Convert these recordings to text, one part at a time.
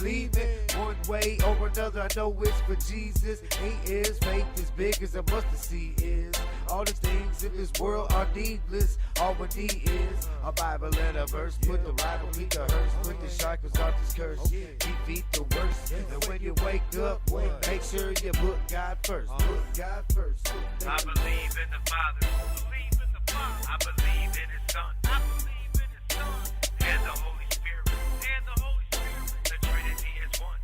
believe it. One way or another, I know it's for Jesus. He is, faith is big as a mustard seed is. All the things in this world are needless. All we need is a Bible and a verse. Put the rival, beat the hearse. Put the shackles off this curse. Defeat the worst. And when you wake up, make sure you put God first. Put God first. I believe in the Father. I believe in His Son. And the Holy Spirit. The Trinity is one.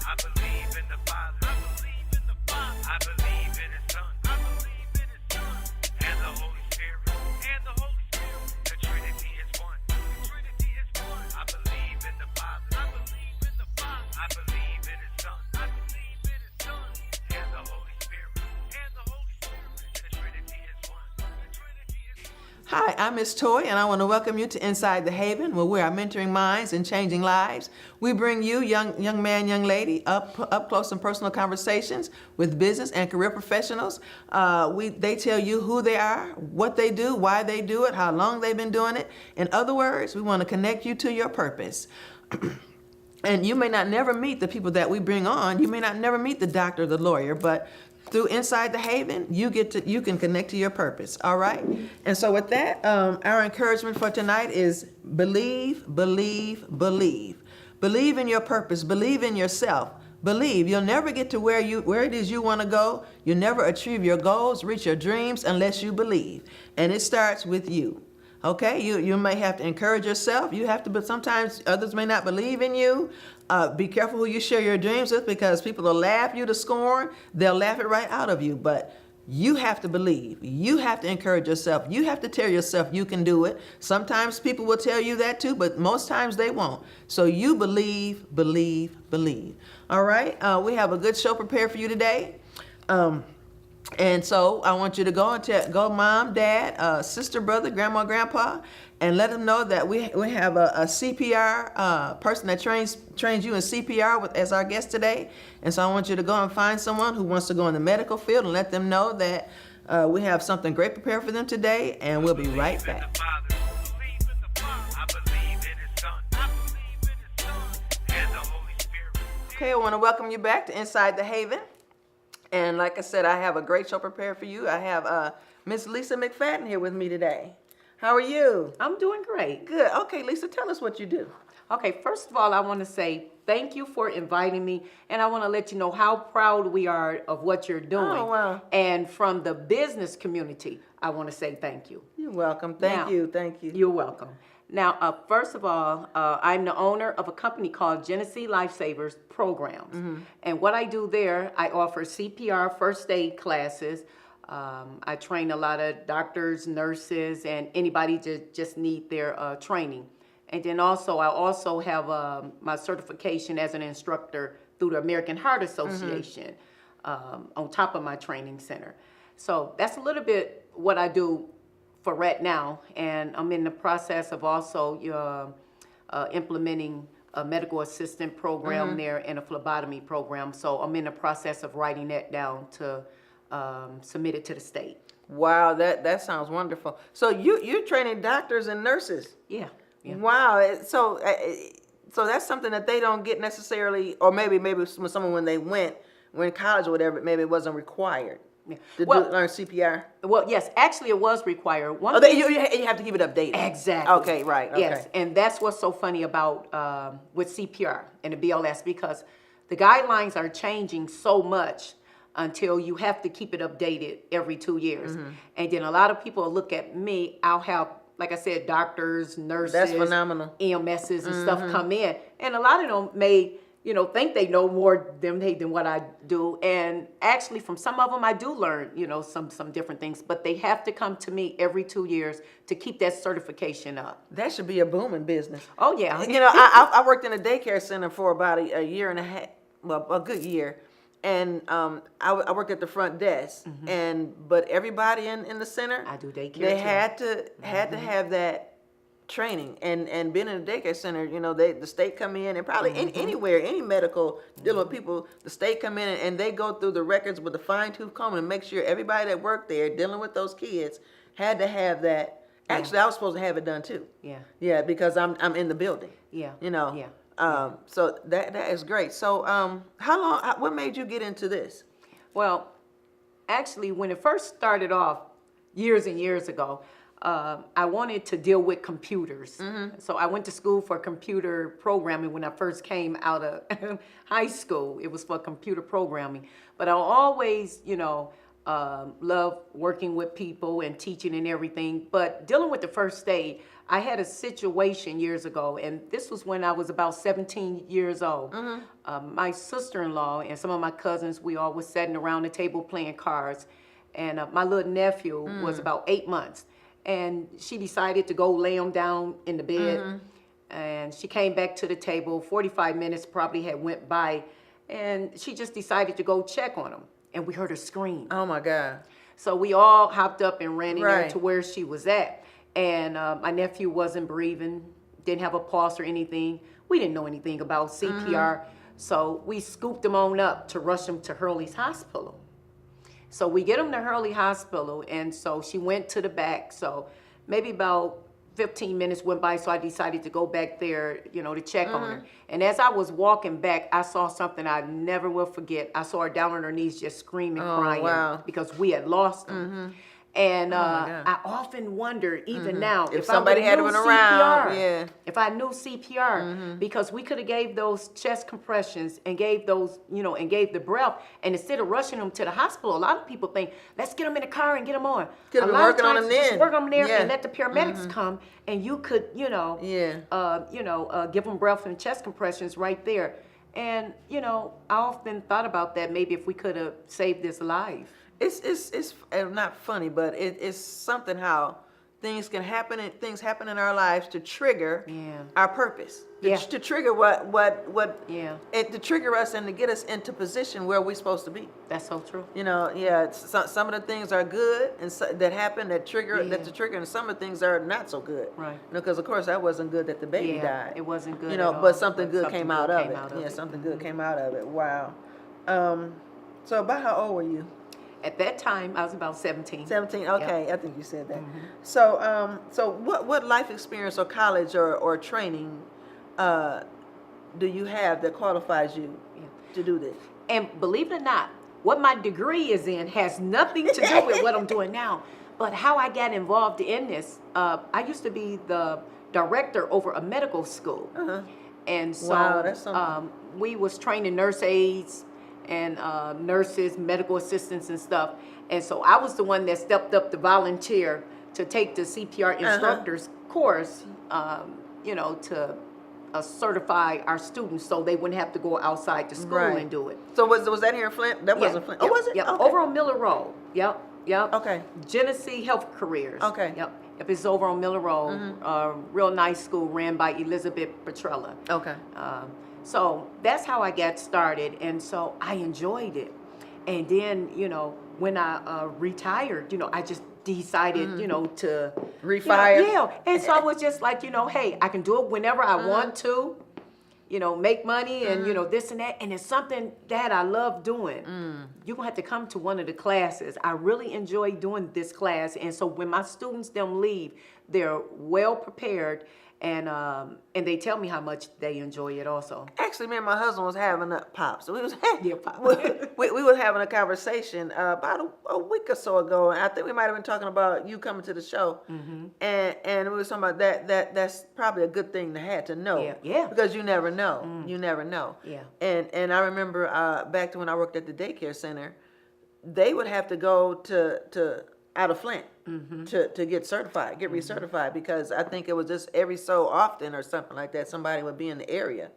I believe in the Father. I believe in His Son. And the Holy Spirit. The Trinity is one. I believe in the Father. I believe in His Son. And the Holy Spirit. The Trinity is one. Hi, I'm Miss Toy, and I want to welcome you to Inside the Haven, where we are mentoring minds and changing lives. We bring you, young man, young lady, up close and personal conversations with business and career professionals. They tell you who they are, what they do, why they do it, how long they've been doing it. In other words, we want to connect you to your purpose. And you may not never meet the people that we bring on. You may not never meet the doctor, the lawyer, but through Inside the Haven, you can connect to your purpose. All right. And so with that, our encouragement for tonight is believe, believe, believe. Believe in your purpose. Believe in yourself. Believe. You'll never get to where it is you want to go. You'll never achieve your goals, reach your dreams unless you believe. And it starts with you. Okay, you may have to encourage yourself. You have to, but sometimes others may not believe in you. Be careful who you share your dreams with, because people will laugh you to scorn. They'll laugh it right out of you. But you have to believe. You have to encourage yourself. You have to tell yourself you can do it. Sometimes people will tell you that too, but most times they won't. So you believe, believe, believe. All right, we have a good show prepared for you today. And so I want you to go and go mom, dad, sister, brother, grandma, grandpa, and let them know that we have a CPR person that trains you in CPR as our guest today. And so I want you to go and find someone who wants to go in the medical field and let them know that we have something great prepared for them today, and we'll be right back. Okay, I want to welcome you back to Inside the Haven. And like I said, I have a great show prepared for you. I have Miss Lisa McFadden here with me today. How are you? I'm doing great. Good. Okay, Lisa, tell us what you do. Okay, first of all, I want to say thank you for inviting me, and I want to let you know how proud we are of what you're doing. Oh, wow. And from the business community, I want to say thank you. You're welcome. Thank you. You're welcome. Now, first of all, I'm the owner of a company called Genesee Lifesavers Programs. Mm-hmm. And what I do there, I offer CPR first aid classes. I train a lot of doctors, nurses, and anybody just need their training. And then also, I also have my certification as an instructor through the American Heart Association on top of my training center. So that's a little bit what I do for right now, and I'm in the process of also implementing a medical assistant program there and a phlebotomy program. So I'm in the process of writing that down to submit it to the state. Wow, that sounds wonderful. So you're training doctors and nurses. Yeah. Wow. So that's something that they don't get necessarily, or maybe someone when they went in college or whatever, maybe it wasn't required. Yeah. Learn CPR? Well, yes, actually it was required. You have to keep it updated. Exactly. Okay, right. Okay. Yes, and that's what's so funny about with CPR and the BLS, because the guidelines are changing so much until you have to keep it updated every 2 years. Mm-hmm. And then a lot of people look at me, I'll have, like I said, doctors, nurses, that's phenomenal. EMSs and stuff come in. And a lot of them may think they know more than what I do. And actually, from some of them, I do learn, some different things. But they have to come to me every 2 years to keep that certification up. That should be a booming business. Oh, yeah. I worked in a daycare center for about a year and a half, well, a good year. And I worked at the front desk. But everybody in the center, I do daycare. They had to have that training, and being in a daycare center, the state come in, and probably anywhere, any medical dealing with people, the state come in and they go through the records with a fine-tooth comb and make sure everybody that worked there dealing with those kids had to have that. Actually, I was supposed to have it done too. Yeah, because I'm in the building. Yeah. So that is great. So what made you get into this? Well, actually, when it first started off years and years ago, I wanted to deal with computers. So I went to school for computer programming when I first came out of high school. It was for computer programming. But I always, love working with people and teaching and everything. But dealing with the first aid, I had a situation years ago, and this was when I was about 17 years old. My sister-in-law and some of my cousins, we all was sitting around the table playing cards. And my little nephew was about 8 months. And she decided to go lay him down in the bed. And she came back to the table. 45 minutes probably had went by. And she just decided to go check on him. And we heard her scream. Oh, my God. So we all hopped up and ran in there to where she was at. And my nephew wasn't breathing, didn't have a pulse or anything. We didn't know anything about CPR. So we scooped him on up to rush him to Hurley's Hospital. So we get him to Hurley Hospital, and so she went to the back. So maybe about 15 minutes went by, so I decided to go back there, to check on her. And as I was walking back, I saw something I never will forget. I saw her down on her knees just screaming, crying, because we had lost him. And I often wonder, even now, if somebody had been around, if I knew CPR, because we could have gave those chest compressions and gave those, and gave the breath. And instead of rushing them to the hospital, a lot of people think, let's get them in the car and get them on. Get them working on them then. Just work on them there and let the paramedics come, and you could, give them breath and chest compressions right there. And I often thought about that. Maybe if we could have saved this life. It's not funny, but it's something how things can happen and things happen in our lives to trigger our purpose. To trigger to trigger us and to get us into position where we're supposed to be. That's so true. Some of the things are good and that happen that trigger that's a trigger, and some of the things are not so good. Right. Because of course that wasn't good that the baby died. It wasn't good. But something good came out of it. Something good came out of it. Wow. So about how old were you? At that time, I was about 17. 17, okay, I think you said that. So, what life experience or college or training do you have that qualifies you to do this? And believe it or not, what my degree is in has nothing to do with what I'm doing now. But how I got involved in this, I used to be the director over a medical school. And so that's something. We was training nurse aides and nurses, medical assistants and stuff. And so I was the one that stepped up to volunteer to take the CPR instructor's course, to certify our students so they wouldn't have to go outside the school and do it. So was that here in Flint? That wasn't Flint. Oh, was it? Yep. Okay. Over on Miller Road. Yep. Okay. Genesee Health Careers. Okay. Yep. If it's over on Miller Road, real nice school ran by Elizabeth Petrella. Okay. So that's how I got started, and so I enjoyed it. And then, when I retired, I just decided, to refire. And so I was just like, hey, I can do it whenever I want to, make money and, this and that. And it's something that I love doing. You're going to have to come to one of the classes. I really enjoy doing this class. And so when my students them leave, they're well prepared. And they tell me how much they enjoy it also. Actually, me and my husband was having a pop. So we was Pop. we was having a conversation about a week or so ago, and I think we might have been talking about you coming to the show, and we was talking about that's probably a good thing to have to know. Yeah. Because you never know. You never know. Yeah. And I remember back to when I worked at the daycare center, they would have to go to out of Flint to get certified, get recertified, because I think it was just every so often or something like that, somebody would be in the area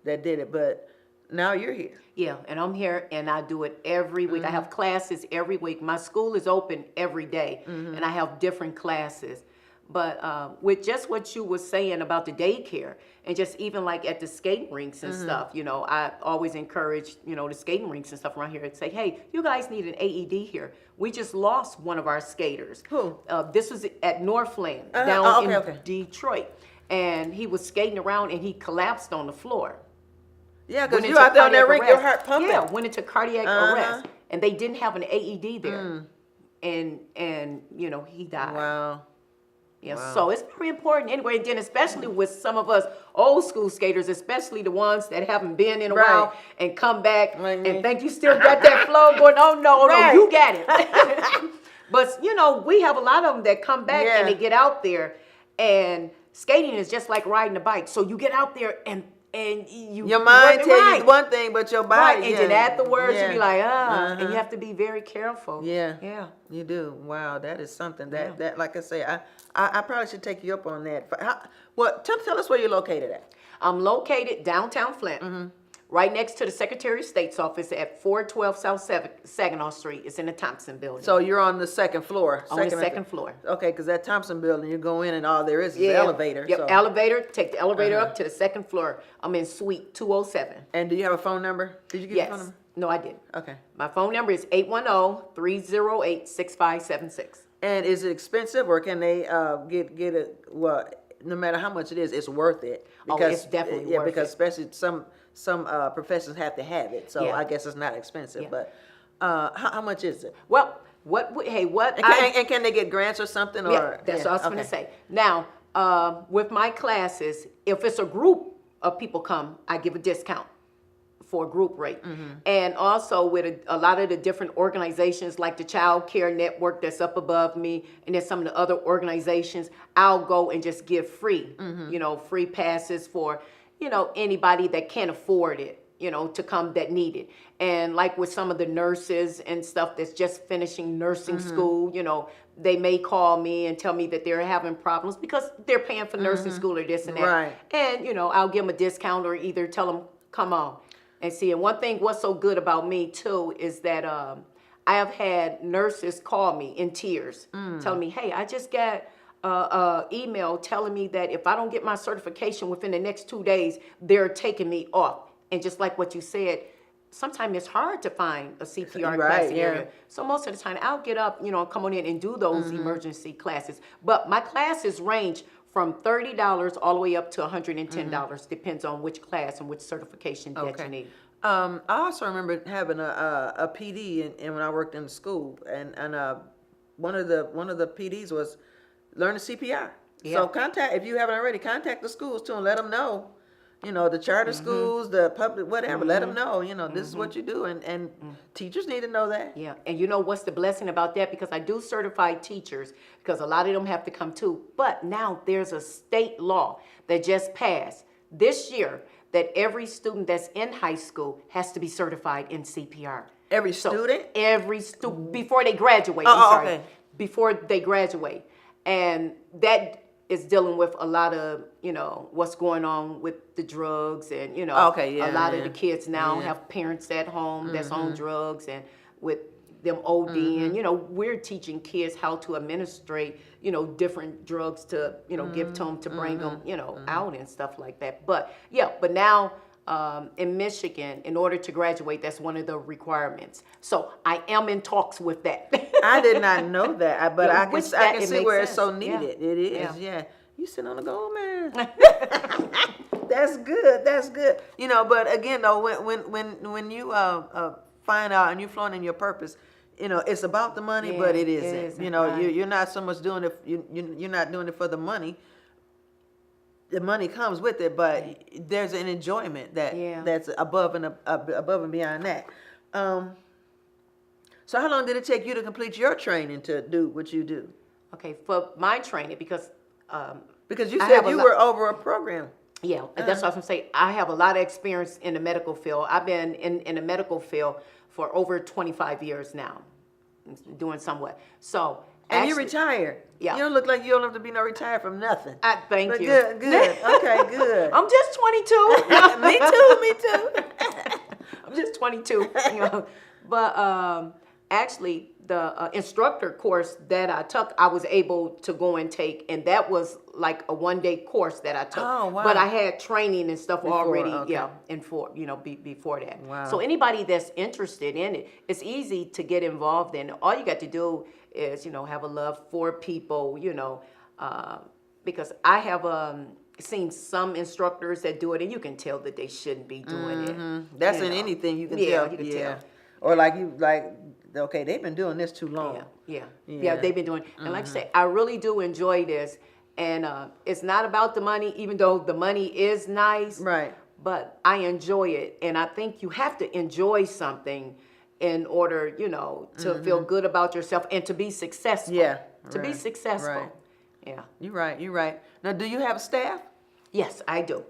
that did it. But now you're here. Yeah, and I'm here, and I do it every week. I have classes every week. My school is open every day, and I have different classes. But with just what you were saying about the daycare, and just even like at the skating rinks and stuff, I always encourage, the skating rinks and stuff around here and say, hey, you guys need an AED here. We just lost one of our skaters. Who? This was at Northland down in Detroit. And he was skating around and he collapsed on the floor. Yeah, because you out there on that rink, your heart pumping. Yeah, went into cardiac arrest. And they didn't have an AED there. And he died. Wow. Yeah, Wow. so it's very important anyway. And then especially with some of us old school skaters, especially the ones that haven't been in a Right. while and come back Like me. and think you still got that flow going. Oh no, Right. no, you got it. But you know, we have a lot of them that come back Yeah. and they get out there, and skating is just like riding a bike. So you get out there and you Your mind work it tell right. you one thing, but your body. Right, and yeah. then afterwards you be Yeah. like, Uh-huh. and you have to be very careful. Yeah. Yeah. You do. Wow, that is something that Yeah. that like I say, I probably should take you up on that. Tell us where you're located at. I'm located downtown Flint, right next to the Secretary of State's office at 412 South Saginaw Street. It's in the Thompson building. So you're on the second floor. On the second floor. Okay, because that Thompson building, you go in and all there is Yeah. an elevator. Yep, so. elevator. Take the elevator up to the second floor. I'm in suite 207. And do you have a phone number? Did you get your phone Yes. number? No, I didn't. Okay. My phone number is 810-308-6576. And is it expensive, or can they get it? Well, no matter how much it is, it's worth it. Oh, it's definitely worth because it. especially some professions have to have it. So Yeah. I guess it's not expensive. Yeah. But how much is it? Well, And can they get grants or something? Yeah, Or that's what I was going to okay. say. Now, with my classes, if it's a group of people come, I give a discount for a group rate. And also with a lot of the different organizations like the Child Care Network that's up above me, and then some of the other organizations, I'll go and just give free, free passes for, anybody that can't afford it. To come that need it. And like with some of the nurses and stuff that's just finishing nursing school, they may call me and tell me that they're having problems because they're paying for nursing school or this and that. Right. And, I'll give them a discount or either tell them, come on. And see, and one thing what's so good about me too is that I have had nurses call me in tears, telling me, hey, I just got email telling me that if I don't get my certification within the next 2 days, they're taking me off. And just like what you said, sometimes it's hard to find a CPR Right, class in yeah. area. So most of the time I'll get up, come on in and do those emergency classes. But my classes range from $30 all the way up to $110. Depends on which class and which certification that you need. I also remember having a PD and when I worked in the school, and one of the PDs was learn the CPR. Yeah. So if you haven't already, contact the schools too and let them know. The charter schools, the public, whatever. Let them know. This is what you do, and teachers need to know that. Yeah, and what's the blessing about that? Because I do certify teachers, because a lot of them have to come too. But now there's a state law that just passed this year that every student that's in high school has to be certified in CPR. Every student? Every student, before they graduate. Okay. Before they graduate. And that is dealing with a lot of, what's going on with the drugs and, Okay, yeah, a lot yeah. of the kids now Yeah. have parents at home that's on drugs, and with them ODing, we're teaching kids how to administrate, different drugs to, give to them to bring them, out and stuff like that. But now in Michigan, in order to graduate, that's one of the requirements. So I am in talks with that. I did not know that, but Yeah, I which can it see makes where it's so sense. Yeah. needed. It is, Yeah. yeah. You sitting on the gold, man. That's good. That's good. But again, though, when you find out and you're flowing in your purpose, it's about the money, Yeah, but it it isn't. isn't, You're right. not so much doing it. You're not doing it for the money. The money comes with it, but there's an enjoyment that's above and beyond that. So how long did it take you to complete your training to do what you do? Okay, for my training, because Because you I said have a you lot- were over a program. yeah, that's what I was gonna say. I have a lot of experience in the medical field. I've been in the medical field for over 25 years now, doing somewhat. So And you actually- retired. Yeah. You don't look like you don't have to be no retired from nothing. Thank But you. good. Okay, good. I'm just 22. Me too. I'm just 22. But actually, the instructor course that I took, I was able to go and take, and that was like a 1-day course that I took. Oh, wow. But I had training and stuff Before, already, okay. before that. Wow. So anybody that's interested in it, it's easy to get involved in. All you got to do is, have a love for people, because I have seen some instructors that do it, and you can tell that they shouldn't be doing it. That's you in know. anything you can Yeah, tell. you can tell. Or like okay, they've been doing this too long. Yeah, they've been doing, and like I say, I really do enjoy this, and it's not about the money, even though the money is nice, Right. but I enjoy it, and I think you have to enjoy something in order, to feel good about yourself and to be successful. Yeah, To be right, successful. right. Yeah. You're right. Now, do you have staff? Yes, I do.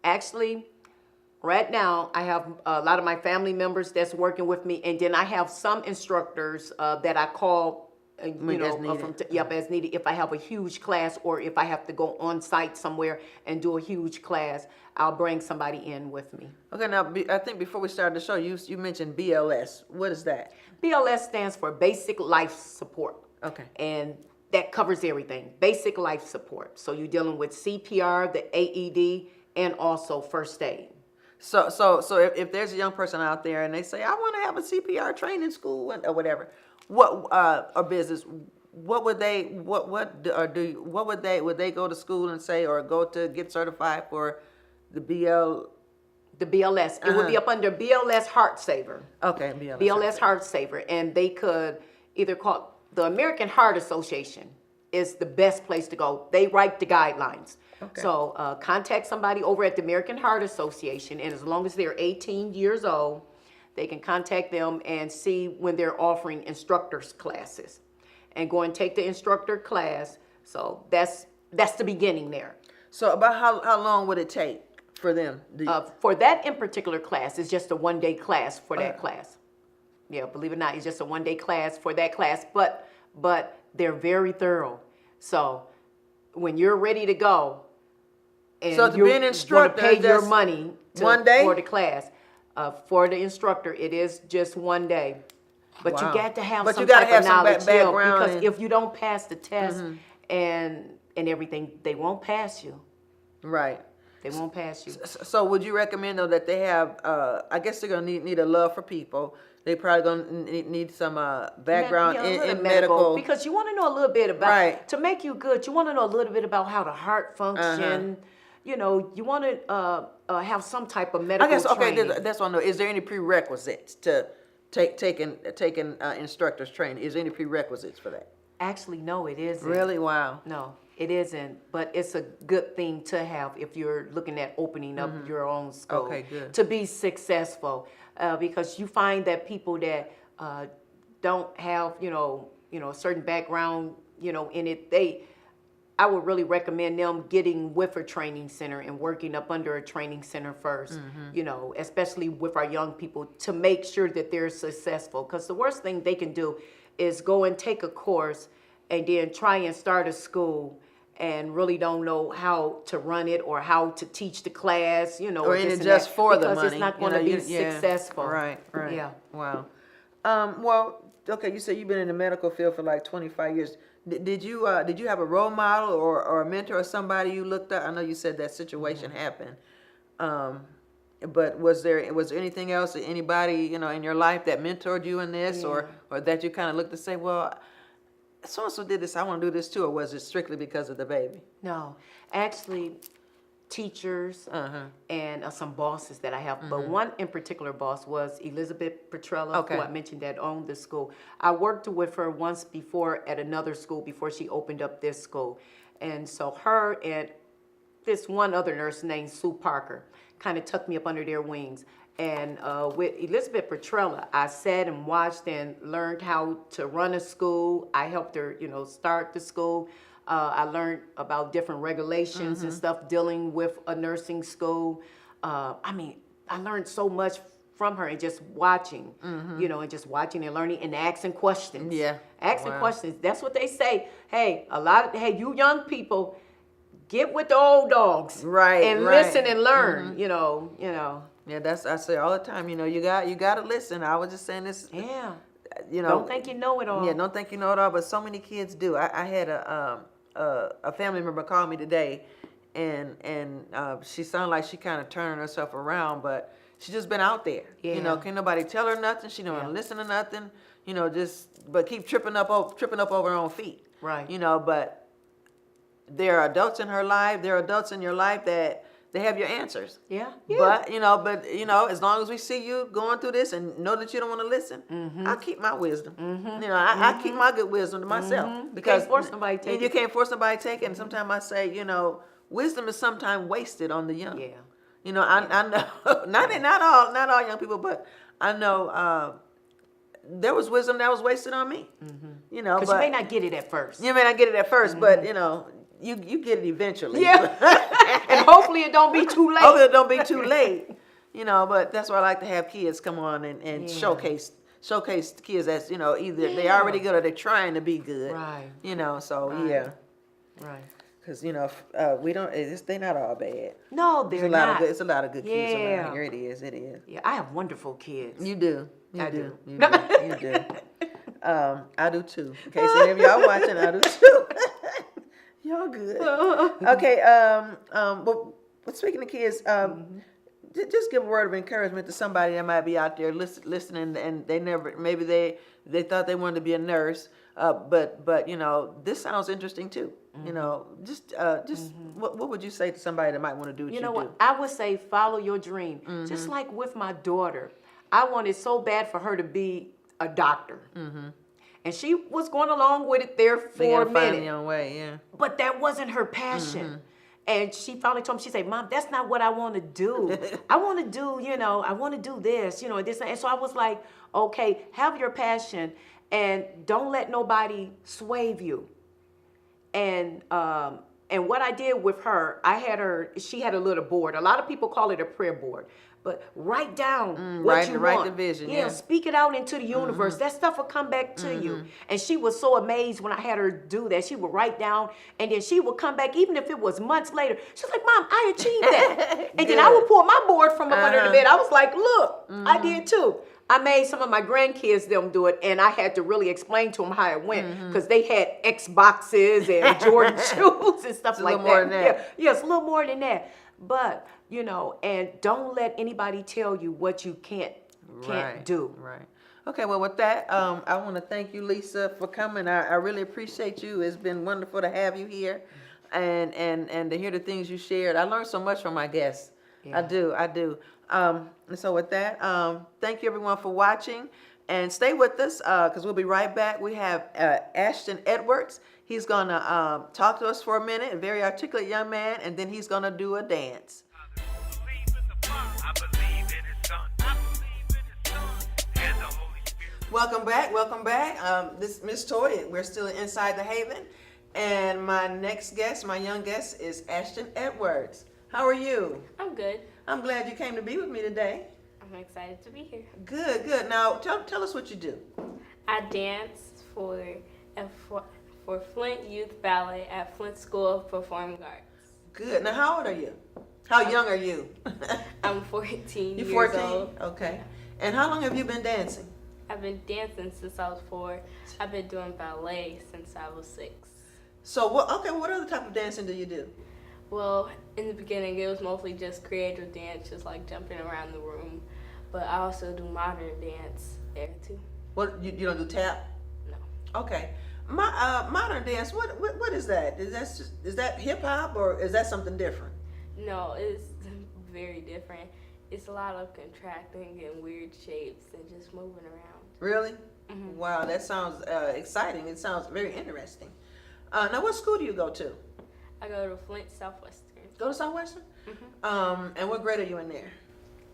Actually, right now, I have a lot of my family members that's working with me, and then I have some instructors that I call, as needed. as needed. If I have a huge class, or if I have to go on site somewhere and do a huge class, I'll bring somebody in with me. Okay, now, I think before we started the show, you mentioned BLS. What is that? BLS stands for Basic Life Support. Okay. And that covers everything, basic life support. So you're dealing with CPR, the AED, and also first aid. So if there's a young person out there and they say, I want to have a CPR training school or whatever, or business, what would they would they go to school and say, or go to get certified for the The BLS, it would be up under BLS Heart Saver. Okay, BLS. BLS Heart Saver, and they could either call the American Heart Association is the best place to go. They write the guidelines. Okay. So contact somebody over at the American Heart Association, and as long as they're 18 years old, they can contact them and see when they're offering instructors classes, and go and take the instructor class. So that's the beginning there. So about how long would it take for them? For that in particular class, it's just a one-day class for that class. Yeah, believe it or not, it's just a one-day class for that class, but they're very thorough. So when you're ready to go, and So to be you're an going to instructor, pay your just money one day? for the class, for the instructor, it is just one day. But Wow. you got to have But some you gotta type have of some knowledge, background because and- if you don't pass the test and everything, they won't pass you. Right. They won't pass you. So would you recommend though that they have? I guess they're gonna need a love for people. They probably gonna need some background Yeah, a little in medical. because you want to know a little bit about Right. to make you good. You want to know a little bit about how the heart function. You want to have some type of medical I guess training. that's what I know. Is there any prerequisites to taking instructors training? Is there any prerequisites for that? Actually, no, it isn't. Really? Wow. No, it isn't. But it's a good thing to have if you're looking at opening up your own school. Okay, good. To be successful, because you find that people that don't have a certain background in it, I would really recommend them getting with a training center and working up under a training center first, especially with our young people, to make sure that they're successful. Because the worst thing they can do is go and take a course and then try and start a school and really don't know how to run it or how to teach the class, Or this is it and just that, for the because money? it's not going to be successful. Right. Yeah. Wow. Well, okay. You said you've been in the medical field for like 25 years. Did you have a role model or a mentor or somebody you looked at? I know you said that situation happened. But was there anything else, anybody in your life that mentored you in this, or that you kind of looked to say, well, so and so did this, I want to do this too, or was it strictly because of the baby? No, actually, teachers and some bosses that I have, but one in particular boss was Elizabeth Petrella, Okay. who I mentioned that owned the school. I worked with her once before at another school before she opened up this school, and so her and this one other nurse named Sue Parker kind of tucked me up under their wings. And with Elizabeth Petrella, I sat and watched and learned how to run a school. I helped her, start the school. I learned about different regulations and stuff dealing with a nursing school. I learned so much from her and just watching, and just watching and learning and asking questions. Yeah. Asking Wow. questions. That's what they say. Hey, you young people, get with the old dogs. Right, And right. listen and learn, Yeah, I say all the time. You got to listen. I was just saying this. Yeah. Don't think you know it all. Yeah, don't think you know it all, but so many kids do. I had a family member call me today, and she sounded like she kind of turning herself around, but she just been out there. Yeah. Can't nobody tell her nothing. She don't listen to nothing. But keep tripping up over her own feet. Right. But there are adults in her life. There are adults in your life they have your answers. Yeah. But as long as we see you going through this and know that you don't want to listen, I keep my wisdom. I keep my good wisdom to myself because Can't force somebody to take you it. can't force somebody to take it. And sometimes I say, wisdom is sometimes wasted on the young. Yeah. I know not all young people, but I know there was wisdom that was wasted on me. Because you may not get it at first. You may not get it at first, but you get it eventually. Yeah. And hopefully it don't be too late. Hopefully it don't be too late. But that's why I like to have kids come on and showcase kids that's either they already good or they're trying to be good. Right. So Right. yeah. Right. Because we don't. They're not all bad. No, they're There's a lot not. of good. It's a lot of good kids Yeah. around here. It is. It is. Yeah, I have wonderful kids. You do. You I do. do. You do. You do. I do too. In case any of y'all watching, I do too. Y'all good. Okay. But speaking of kids, just give a word of encouragement to somebody that might be out there listening, and they thought they wanted to be a nurse, but this sounds interesting too. What would you say to somebody that might want to do what you You know do? what? I would say follow your dream. Just like with my daughter, I wanted so bad for her to be a doctor. And she was going along with it there They for a gotta find minute. their own way, yeah. But that wasn't her passion. And she finally told me, she said, Mom, that's not what I want to do. I want to do, I want to do this, this. And so I was like, okay, have your passion and don't let nobody sway you. And what I did with her, she had a little board. A lot of people call it a prayer board. But write down what you write want. the vision, Yeah, yeah. speak it out into the universe. That stuff will come back to you. And she was so amazed when I had her do that. She would write down, and then she would come back, even if it was months later. She's like, Mom, I achieved that. And then I would pull my board from up under the bed. I was like, look, I did too. I made some of my grandkids them do it, and I had to really explain to them how it went because they had Xboxes and Jordan shoes and stuff like that. More than that. Yeah, it's a little more than that. But, and don't let anybody tell you what you can't do. Right. Okay, well, with that, I want to thank you, Lisa, for coming. I really appreciate you. It's been wonderful to have you here and to hear the things you shared. I learned so much from my guests. Yeah. I do. And so with that, thank you, everyone, for watching. And stay with us because we'll be right back. We have Ashton Edwards. He's going to talk to us for a minute, a very articulate young man, and then he's going to do a dance. I believe in His Son. I believe in His Son and the Holy Spirit. Welcome back. This is Miss Toy. We're still inside the Haven. And my next guest, my young guest, is Ashton Edwards. How are you? I'm good. I'm glad you came to be with me today. I'm excited to be here. Good. Now, tell us what you do. I dance for Flint Youth Ballet at Flint School of Performing Arts. Good. Now, how old are you? How young are you? I'm 14 You're years 14? old. Okay. And how long have you been dancing? I've been dancing since I was 4. I've been doing ballet since I was 6. So, what other type of dancing do you do? Well, in the beginning, it was mostly just creative dance, just like jumping around the room. But I also do modern dance there too. What you don't do tap? No. Okay. Modern dance. What is that? Is that hip hop or is that something different? No, it's very different. It's a lot of contracting and weird shapes and just moving around. Really? Wow, that sounds exciting. It sounds very interesting. Now, what school do you go to? I go to Flint Southwestern. Go to Southwestern? And what grade are you in there?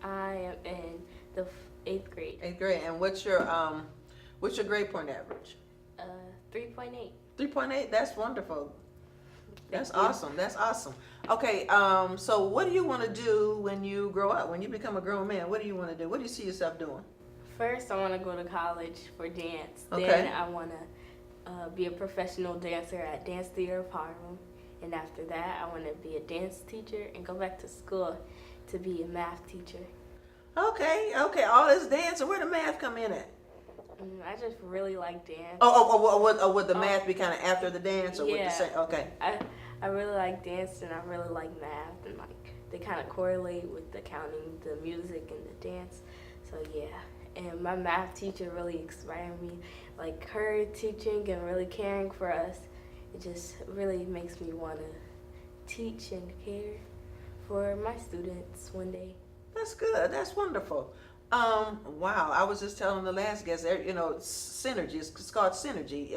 I am in the 8th grade. 8th grade. And what's your grade point average? 3.8. 3.8. That's wonderful. That's awesome. That's awesome. Okay. So what do you want to do when you grow up? When you become a grown man, what do you want to do? What do you see yourself doing? First, I want to go to college for dance. Okay. Then I want to be a professional dancer at Dance Theater of Harlem. And after that, I want to be a dance teacher and go back to school to be a math teacher. Okay. All this dance, and where the math come in at? I just really like dance. Would the math be kind of after the dance, or Yeah. would the same? Okay. I really like dance and I really like math, and like they kind of correlate with the counting, the music, and the dance. So yeah, and my math teacher really inspired me. Like her teaching and really caring for us, it just really makes me want to teach and care for my students one day. That's good. That's wonderful. Wow. I was just telling the last guest, synergy. It's called synergy.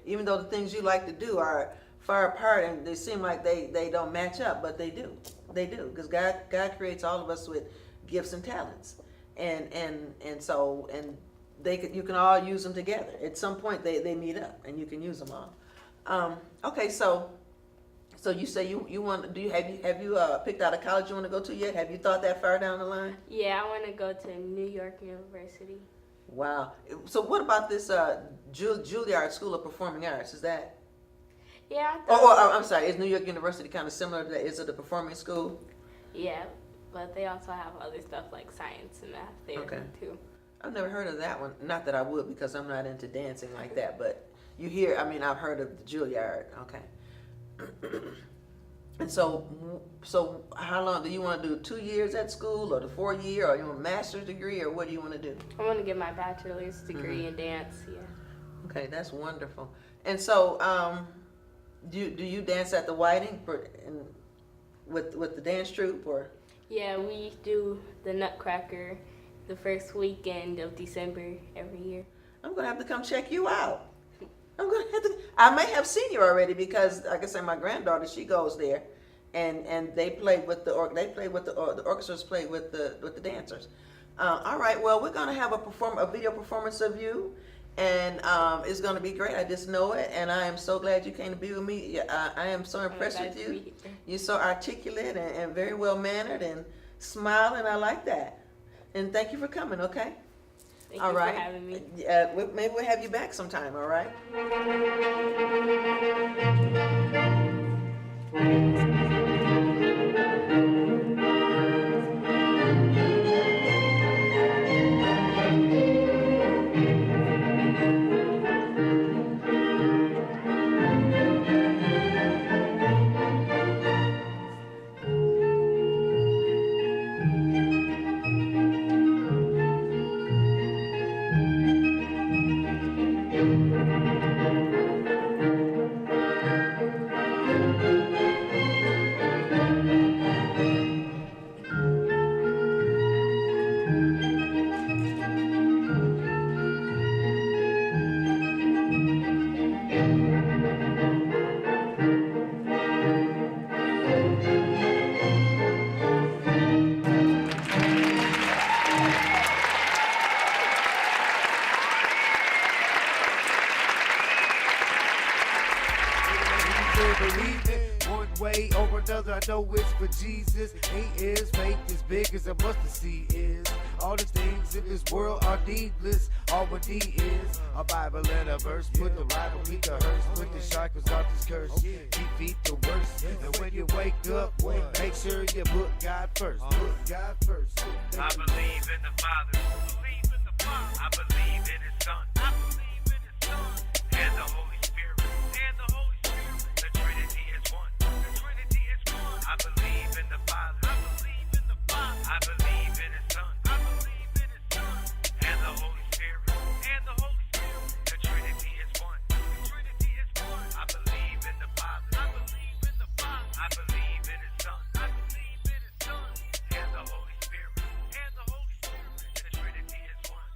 Even though the things you like to do are far apart and they seem like they don't match up, but they do. They do, because God creates all of us with gifts and talents, and you can all use them together. At some point, they meet up, and you can use them all. Okay, so you say you want? Have you picked out a college you want to go to yet? Have you thought that far down the line? Yeah, I want to go to New York University. Wow. So what about this Juilliard School of Performing Arts? Is that? Yeah. I'm sorry. Is New York University kind of similar to that? Is it a performing school? Yeah, but they also have other stuff like science and math there too. I've never heard of that one. Not that I would, because I'm not into dancing like that. But I've heard of the Juilliard. Okay. And so how long do you want to do? 2 years at school, or the 4 year, or you want a master's degree, or what do you want to do? I want to get my bachelor's degree in dance. Yeah. Okay, that's wonderful. And so, do you dance at the Whiting with the dance troupe, or? Yeah, we do the Nutcracker the first weekend of December every year. I'm gonna have to come check you out. I may have seen you already, because, like I said, my granddaughter, she goes there, and they play with the orchestras play with the dancers. All right, well, we're gonna have a video performance of you, and it's gonna be great. I just know it, and I am so glad you came to be with me. I am so impressed with you. You're so articulate and very well mannered and smiling. I like that. And thank you for coming. Okay. Thank All you right. for having me. Maybe we'll have you back sometime. All right. Believe it, one way or another, I know it's for Jesus. He is, faith is big as a mustard seed is. All the things in this world are needless. All we need is a Bible and a verse. Put the right on the hearse. Put the shackles off this curse. Defeat the worst. And when you wake up, make sure you put God first. Put God first. I believe in the Father. I believe in His Son. And the Holy Spirit. The Trinity is one. I believe in the Father. I believe in His Son. And the Holy Spirit. The Trinity is one. I believe in the Father. I believe in His Son. And the Holy Spirit. The Trinity is one.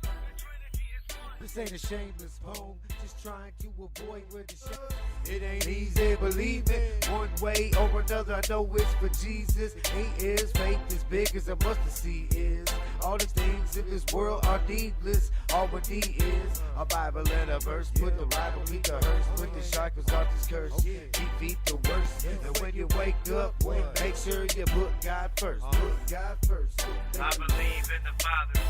This ain't a shameless poem, just trying to avoid where the shame. It ain't easy, believe me. One way or another, I know it's for Jesus. He is, faith as big as a mustard seed is. All the things in this world are needless. All we need is a Bible and a verse. Put the right on the hearse. Put the shackles off this curse. Defeat the worst. And when you wake up, make sure you put God first. Put God first. I believe in the Father.